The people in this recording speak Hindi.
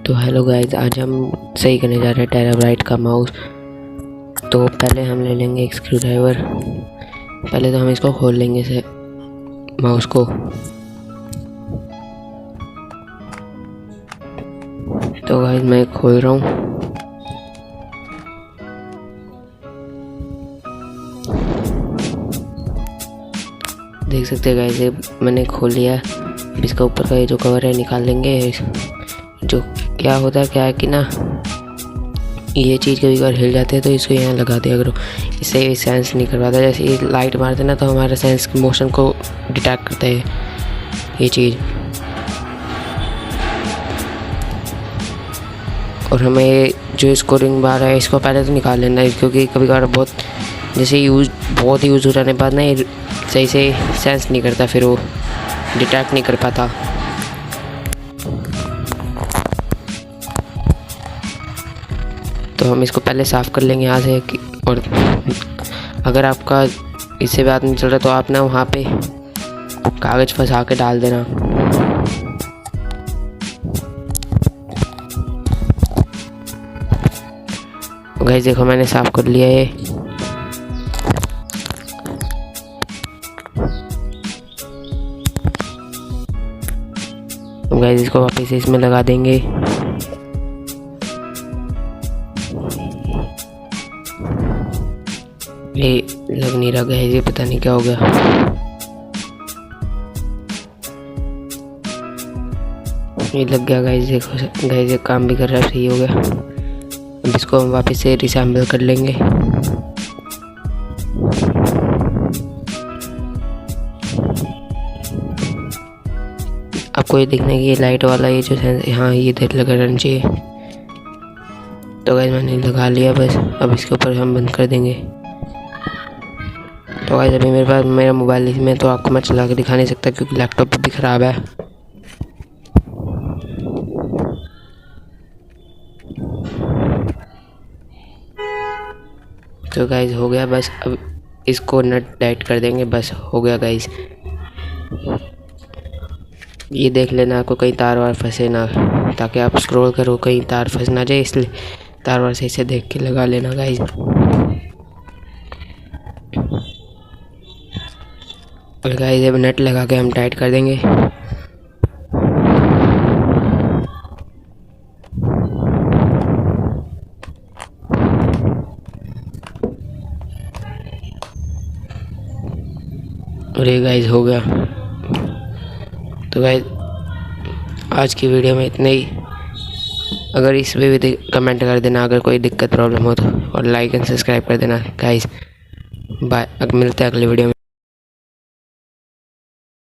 तो हेलो गाइस, आज हम सही करने जा रहे हैं टेराब्राइट का माउस। तो पहले हम ले लेंगे एक स्क्रू ड्राइवर। पहले तो हम इसको खोल लेंगे से माउस को। तो गाइस मैं खोल रहा हूँ। देख सकते हैं गाइस, ये मैंने खोल लिया। अब इसका ऊपर का ये जो कवर है निकाल लेंगे। जो क्या होता है क्या है कि ना, ये चीज़ कभी बार हिल जाते हैं तो इसको यहाँ लगा दिया करो। इससे ये सेंस नहीं कर पाता। जैसे ये लाइट मारते ना तो हमारे सेंस की मोशन को डिटेक्ट करता है ये चीज़। और हमें जो स्कोरिंग बार है इसको पहले तो निकाल लेना है, क्योंकि कभी कभार बहुत यूज़ हो जाने के बाद ना ये सही से सेंस नहीं करता, फिर वो डिटेक्ट नहीं कर पाता। तो हम इसको पहले साफ़ कर लेंगे यहाँ से। और अगर आपका इससे बात नहीं चल रहा तो आप ना वहाँ पे कागज़ फंसा के डाल देना। गाइस देखो मैंने साफ़ कर लिया है। तो गाइस इसको वापस इसमें लगा देंगे। ये लग नहीं रहा है, ये पता नहीं क्या हो गया। ये लग गया गाइस, देखो गाइस ये काम भी कर रहा है, सही हो गया। अब इसको हम वापस से रिसेंबल कर लेंगे। आपको ये देखना है कि ये लाइट वाला ये जो यहाँ ये इधर लगा रहना चाहिए। तो गाइस मैंने लगा लिया बस। अब इसके ऊपर हम बंद कर देंगे। तो गाइस अभी मेरे पास मेरा मोबाइल इसमें, तो आपको मैं चला के दिखा नहीं सकता क्योंकि लैपटॉप भी ख़राब है। तो गाइस हो गया बस। अब इसको नट टाइट कर देंगे, बस हो गया गाइस। ये देख लेना आपको कहीं तार वार फंसे ना, ताकि आप स्क्रॉल करो कहीं तार फंस ना जाए, इसलिए तार वार सही से देख के लगा लेना गाइस। और गाइस अब नट लगा के हम टाइट कर देंगे। और ये गाइस हो गया। तो गाइस आज की वीडियो में इतना ही। अगर इस पे भी कमेंट कर देना अगर कोई दिक्कत प्रॉब्लम हो तो, और लाइक एंड सब्सक्राइब कर देना गाइस। बाय, अब मिलते हैं अगली वीडियो में।